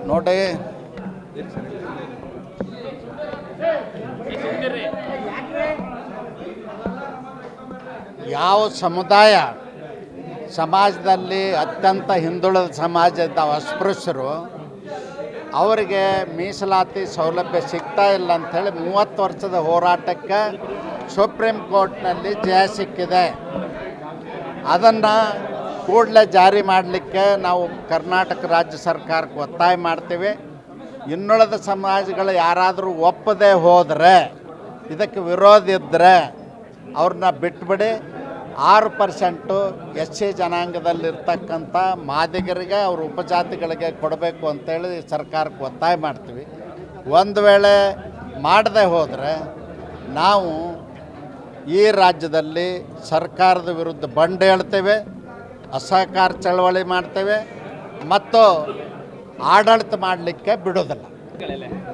ನೋಡಿ, ಯಾವ ಸಮುದಾಯ ಸಮಾಜದಲ್ಲಿ ಅತ್ಯಂತ ಹಿಂದುಳಿದ ಸಮಾಜದ ಅಸ್ಪೃಶ್ಯರು ಅವರಿಗೆ ಮೀಸಲಾತಿ ಸೌಲಭ್ಯ ಸಿಗ್ತಾ ಇಲ್ಲ ಅಂಥೇಳಿ 30 ವರ್ಷದ ಹೋರಾಟಕ್ಕೆ ಸುಪ್ರೀಂ ಕೋರ್ಟ್ನಲ್ಲಿ ಜಯ ಸಿಕ್ಕಿದೆ. ಅದನ್ನು ಕೂಡಲೇ ಜಾರಿ ಮಾಡಲಿಕ್ಕೆ ನಾವು ಕರ್ನಾಟಕ ರಾಜ್ಯ ಸರ್ಕಾರಕ್ಕೆ ಒತ್ತಾಯ ಮಾಡ್ತೀವಿ. ಇನ್ನುಳಿದ ಸಮಾಜಗಳು ಯಾರಾದರೂ ಒಪ್ಪದೆ ಹೋದರೆ, ಇದಕ್ಕೆ ವಿರೋಧ ಇದ್ದರೆ ಅವ್ರನ್ನ ಬಿಟ್ಬಿಡಿ. 6% SC ಜನಾಂಗದಲ್ಲಿರ್ತಕ್ಕಂಥ ಮಾದಿಗರಿಗೆ ಅವ್ರ ಉಪಜಾತಿಗಳಿಗೆ ಕೊಡಬೇಕು ಅಂತೇಳಿ ಸರ್ಕಾರಕ್ಕೆ ಒತ್ತಾಯ ಮಾಡ್ತೀವಿ. ಒಂದು ವೇಳೆ ಮಾಡದೆ ಹೋದರೆ ನಾವು ಈ ರಾಜ್ಯದಲ್ಲಿ ಸರ್ಕಾರದ ವಿರುದ್ಧ ಬಂಡೇಳ್ತೇವೆ, ಅಸಹಕಾರ ಚಳವಳಿ ಮಾಡ್ತೇವೆ ಮತ್ತು ಆಡಳಿತ ಮಾಡಲಿಕ್ಕೆ ಬಿಡೋದಿಲ್ಲ.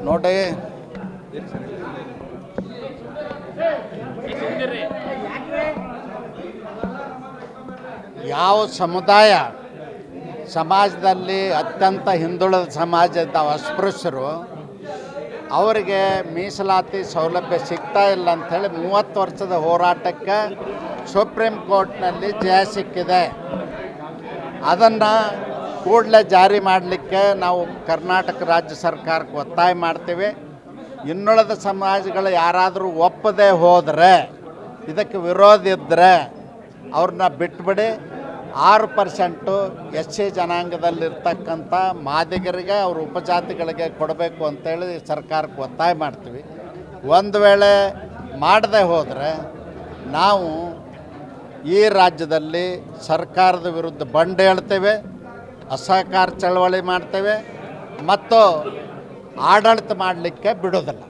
ನೋಡಿ, ಯಾವ ಸಮುದಾಯ ಸಮಾಜದಲ್ಲಿ ಅತ್ಯಂತ ಹಿಂದುಳಿದ ಸಮಾಜದ ಅಸ್ಪೃಶ್ಯರು ಅವರಿಗೆ ಮೀಸಲಾತಿ ಸೌಲಭ್ಯ ಸಿಗ್ತಾ ಇಲ್ಲ ಅಂಥೇಳಿ 30 ವರ್ಷದ ಹೋರಾಟಕ್ಕೆ ಸುಪ್ರೀಂ ಕೋರ್ಟ್ನಲ್ಲಿ ಜಯ ಸಿಕ್ಕಿದೆ. ಅದನ್ನು ಕೂಡಲೇ ಜಾರಿ ಮಾಡಲಿಕ್ಕೆ ನಾವು ಕರ್ನಾಟಕ ರಾಜ್ಯ ಸರ್ಕಾರಕ್ಕೆ ಒತ್ತಾಯ ಮಾಡ್ತೀವಿ. ಇನ್ನುಳಿದ ಸಮಾಜಗಳು ಯಾರಾದರೂ ಒಪ್ಪದೆ ಹೋದರೆ, ಇದಕ್ಕೆ ವಿರೋಧ ಇದ್ದರೆ ಅವ್ರನ್ನ ಬಿಟ್ಬಿಡಿ. 6% SC ಜನಾಂಗದಲ್ಲಿರ್ತಕ್ಕಂಥ ಮಾದಿಗರಿಗೆ ಅವ್ರ ಉಪಜಾತಿಗಳಿಗೆ ಕೊಡಬೇಕು ಅಂತೇಳಿ ಸರ್ಕಾರಕ್ಕೆ ಒತ್ತಾಯ ಮಾಡ್ತೀವಿ. ಒಂದು ವೇಳೆ ಮಾಡದೆ ಹೋದರೆ ನಾವು ಈ ರಾಜ್ಯದಲ್ಲಿ ಸರ್ಕಾರದ ವಿರುದ್ಧ ಬಂಡೇಳ್ತೇವೆ, ಅಸಹಕಾರ ಚಳವಳಿ ಮಾಡ್ತೇವೆ ಮತ್ತು ಆಡಳಿತ ಮಾಡಲಿಕ್ಕೆ ಬಿಡೋದಿಲ್ಲ.